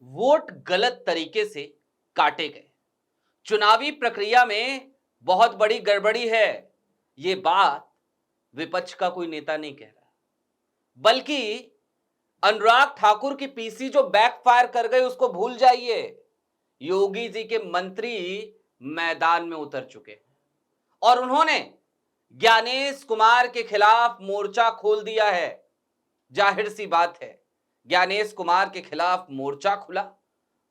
Vote गलत तरीके से काटे गए। चुनावी प्रक्रिया में बहुत बड़ी गड़बड़ी है। ये बात विपक्ष का कोई नेता नहीं कह रहा, बल्कि अनुराग ठाकुर की पीसी जो बैकफायर कर गई उसको भूल जाइए। योगी जी के मंत्री मैदान में उतर चुके हैं और उन्होंने ज्ञानेश कुमार के खिलाफ मोर्चा खोल दिया है। जाहिर सी बात है, ज्ञानेश कुमार के खिलाफ मोर्चा खुला।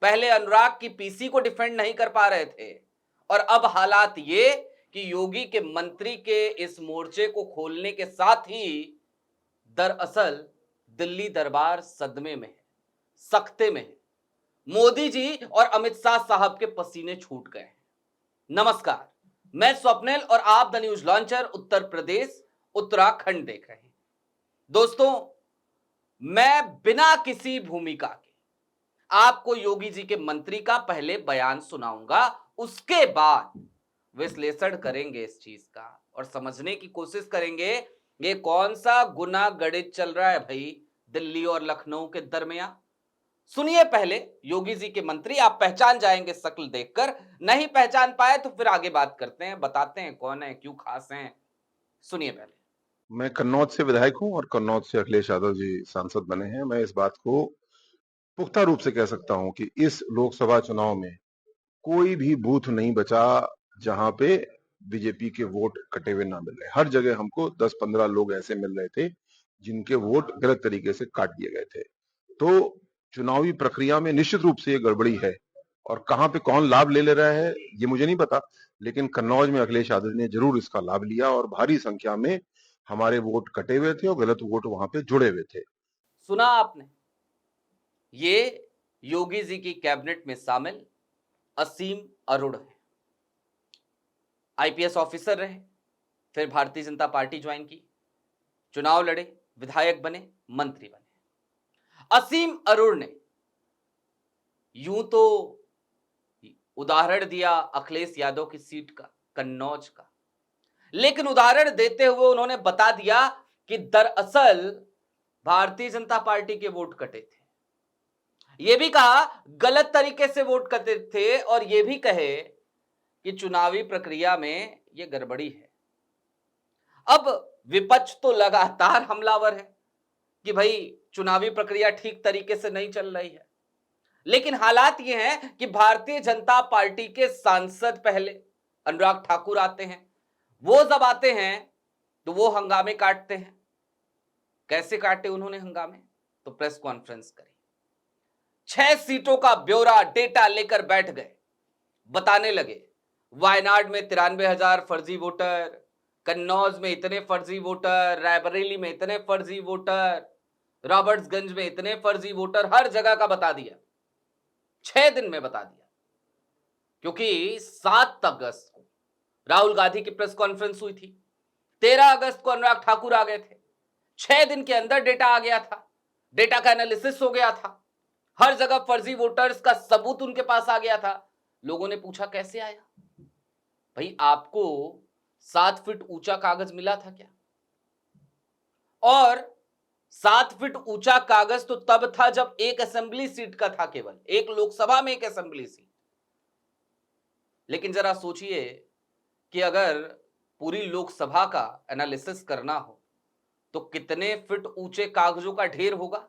पहले अनुराग की पीसी को डिफेंड नहीं कर पा रहे थे और अब हालात ये कि योगी के मंत्री के इस मोर्चे को खोलने के साथ ही दरअसल दिल्ली दरबार सदमे में है, सख्ते में है। मोदी जी और अमित शाह साहब के पसीने छूट गए हैं। नमस्कार, मैं स्वप्निल और आप the news launcher Uttar Pradesh Uttarakhand देख रहे हैं। दोस्तों, मैं बिना किसी भूमिका के आपको योगी जी के मंत्री का पहले बयान सुनाऊंगा, उसके बाद विश्लेषण करेंगे इस चीज का और समझने की कोशिश करेंगे ये कौन सा गुना गणित चल रहा है भाई दिल्ली और लखनऊ के दरमियान। सुनिए पहले योगी जी के मंत्री, आप पहचान जाएंगे शक्ल देखकर। नहीं पहचान पाए तो फिर आगे बात करते हैं, बताते हैं कौन है, क्यों खास हैं। सुनिए पहले। मैं कन्नौज से विधायक हूं और कन्नौज से अखिलेश यादव जी सांसद बने हैं। मैं इस बात को पुख्ता रूप से कह सकता हूं कि इस लोकसभा चुनाव में कोई भी बूथ नहीं बचा जहां पे बीजेपी के वोट कटे हुए ना मिल रहे। हर जगह हमको 10-15 लोग ऐसे मिल रहे थे जिनके वोट गलत तरीके से काट दिए गए थे। तो चुनावी प्रक्रिया में निश्चित रूप से ये गड़बड़ी है और कहां पे कौन लाभ ले रहा है ये मुझे नहीं पता, लेकिन कन्नौज में अखिलेश यादव ने जरूर इसका लाभ लिया और भारी संख्या में हमारे वोट कटे हुए थे और गलत वोट वहां पे जुड़े हुए थे। सुना आपने, ये योगी जी की कैबिनेट में शामिल असीम अरुण है। आईपीएस ऑफिसर रहे, फिर भारतीय जनता पार्टी ज्वाइन की, चुनाव लड़े, विधायक बने, मंत्री बने। असीम अरुण ने यूं तो उदाहरण दिया अखिलेश यादव की सीट का, कन्नौज का, लेकिन उदाहरण देते हुए उन्होंने बता दिया कि दरअसल भारतीय जनता पार्टी के वोट कटे थे। यह भी कहा गलत तरीके से वोट कटे थे और यह भी कहे कि चुनावी प्रक्रिया में यह गड़बड़ी है। अब विपक्ष तो लगातार हमलावर है कि भाई चुनावी प्रक्रिया ठीक तरीके से नहीं चल रही है, लेकिन हालात यह हैं कि भारतीय जनता पार्टी के सांसद पहले अनुराग ठाकुर आते हैं। वो जब आते हैं तो वो हंगामे काटते हैं। कैसे काटे उन्होंने हंगामे, तो प्रेस कॉन्फ्रेंस करी, 6 सीटों का ब्यौरा डेटा लेकर बैठ गए, बताने लगे वायनाड में 93,000 फर्जी वोटर, कन्नौज में इतने फर्जी वोटर, रायबरेली में इतने फर्जी वोटर, रॉबर्ट्सगंज में इतने फर्जी वोटर, हर जगह का बता दिया। 6 दिन में बता दिया, क्योंकि 7 अगस्त को राहुल गांधी की प्रेस कॉन्फ्रेंस हुई थी, 13 अगस्त को अनुराग ठाकुर आ गए थे। 6 दिन के अंदर डेटा आ गया था, डेटा का एनालिसिस हो गया था, हर जगह फर्जी वोटर्स का सबूत उनके पास आ गया था। लोगों ने पूछा कैसे आया भाई, आपको 7 फीट ऊंचा कागज मिला था क्या? और 7 फीट ऊंचा कागज तो तब था जब एक असेंबली सीट का था, केवल एक लोकसभा में एक असेंबली सीट। लेकिन जरा सोचिए कि अगर पूरी लोकसभा का एनालिसिस करना हो तो कितने फीट ऊंचे कागजों का ढेर होगा।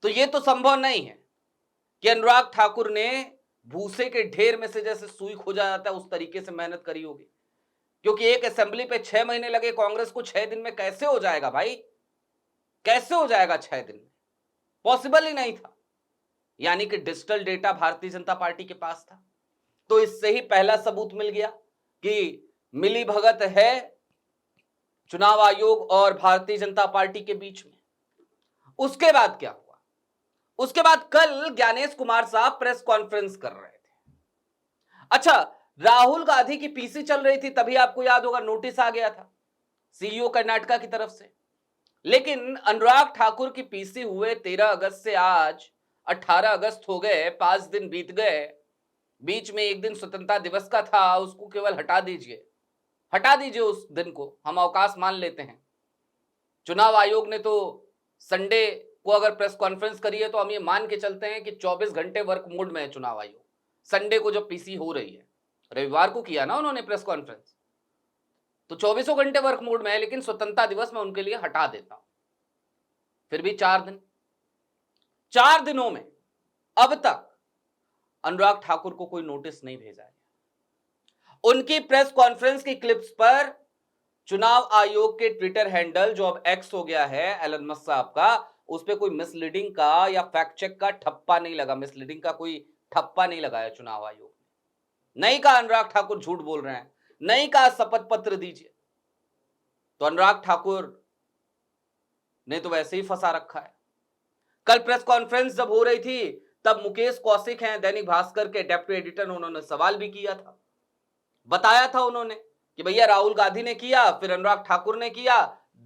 तो यह तो संभव नहीं है कि अनुराग ठाकुर ने भूसे के ढेर में से जैसे सुई खोजा जाता है उस तरीके से मेहनत करी होगी, क्योंकि एक असेंबली पे 6 महीने लगे कांग्रेस को, 6 दिन में कैसे हो जाएगा भाई, कैसे हो जाएगा 6 दिन में? पॉसिबल ही नहीं था। यानी कि digital data Bharatiya Janata party के पास था। तो इससे ही पहला सबूत मिल गया कि मिली भगत है चुनाव आयोग और भारतीय जनता पार्टी के बीच में। उसके बाद क्या हुआ? उसके बाद कल ज्ञानेश कुमार साहब प्रेस कॉन्फ्रेंस कर रहे थे। अच्छा, राहुल गांधी की पीसी चल रही थी, तभी आपको याद होगा नोटिस आ गया था सीईओ कर्नाटका की तरफ से। लेकिन अनुराग ठाकुर की पीसी हुए 13 अगस्त से आज 18 अगस्त हो गए, 5 दिन बीत गए। बीच में एक दिन स्वतंत्रता दिवस का था, उसको केवल हटा दीजिए, हटा दीजिए उस दिन को, हम अवकाश मान लेते हैं। चुनाव आयोग ने तो संडे को अगर प्रेस कॉन्फ्रेंस करी है तो हम ये मान के चलते हैं कि 24 घंटे वर्क मोड में है चुनाव आयोग। संडे को जब पीसी हो रही है, रविवार को किया ना उन्होंने प्रेस कॉन्फ्रेंस, तो 24 घंटे वर्क मोड में है, लेकिन स्वतंत्रता दिवस में उनके लिए हटा देता हूं। फिर भी 4 दिनों में अब तक अनुराग ठाकुर को कोई नोटिस नहीं भेजा है। उनकी प्रेस कॉन्फ्रेंस की क्लिप्स पर चुनाव आयोग के ट्विटर हैंडल, जो अब एक्स हो गया है एलन मस्क साहब का, उस पर कोई मिसलीडिंग का या फैक्ट चेक का ठप्पा नहीं लगा, मिसलीडिंग का कोई ठप्पा नहीं लगाया चुनाव आयोग ने। नहीं कहा अनुराग ठाकुर झूठ बोल रहे हैं, नहीं कहा शपथ पत्र दीजिए। तो अनुराग ठाकुर ने तो वैसे ही फंसा रखा है। कल प्रेस कॉन्फ्रेंस जब हो रही थी तब मुकेश कौशिक हैं दैनिक भास्कर के डेप्यूटी एडिटर, उन्होंने सवाल भी किया था, बताया था उन्होंने कि भैया राहुल गांधी ने किया, फिर अनुराग ठाकुर ने किया,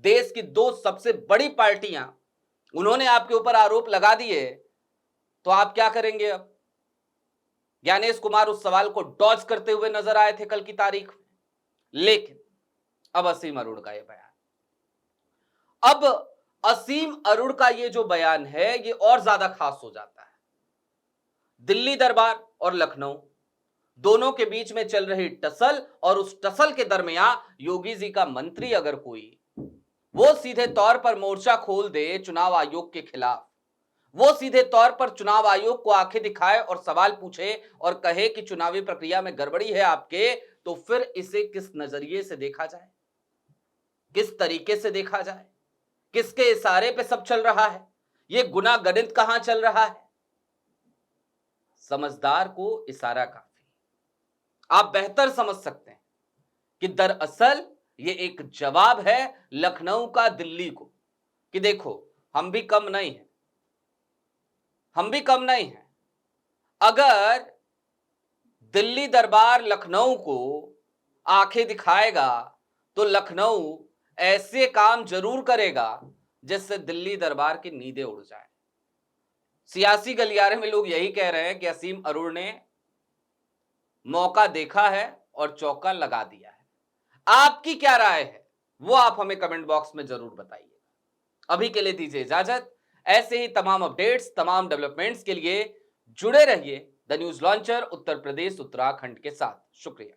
देश की 2 सबसे बड़ी पार्टियां, उन्होंने आपके ऊपर आरोप लगा दिए, तो आप क्या करेंगे अब? ज्ञानेश कुमार उस सवाल को डॉज करते हुए नजर आए थे कल की तारीख में। लेकिन अब असीम अरुण का यह बयान, अब असीम अरुण का ये जो बयान है ये और ज्यादा खास हो जाता है। दिल्ली दरबार और लखनऊ दोनों के बीच में चल रही टसल, और उस टसल के दरमियान योगी जी का मंत्री अगर कोई वो सीधे तौर पर मोर्चा खोल दे चुनाव आयोग के खिलाफ, वो सीधे तौर पर चुनाव आयोग को आंखें दिखाए और सवाल पूछे और कहे कि चुनावी प्रक्रिया में गड़बड़ी है आपके, तो फिर इसे किस नजरिए से देखा जाए, किस तरीके से देखा जाए, किसके इशारे पे सब चल रहा है, ये गुना गणित कहां चल रहा है? समझदार को इशारा काफी। आप बेहतर समझ सकते हैं कि दरअसल ये एक जवाब है लखनऊ का दिल्ली को कि देखो हम भी कम नहीं हैं, हम भी कम नहीं हैं। अगर दिल्ली दरबार लखनऊ को आंखें दिखाएगा तो लखनऊ ऐसे काम जरूर करेगा जिससे दिल्ली दरबार की नींदें उड़ जाए। सियासी गलियारे में लोग यही कह रहे हैं कि असीम अरुण ने मौका देखा है और चौका लगा दिया है। आपकी क्या राय है वो आप हमें कमेंट बॉक्स में जरूर बताइएगा। अभी के लिए दीजिए इजाजत। ऐसे ही तमाम अपडेट्स, तमाम डेवलपमेंट्स के लिए जुड़े रहिए the news launcher Uttar Pradesh Uttarakhand के साथ। शुक्रिया।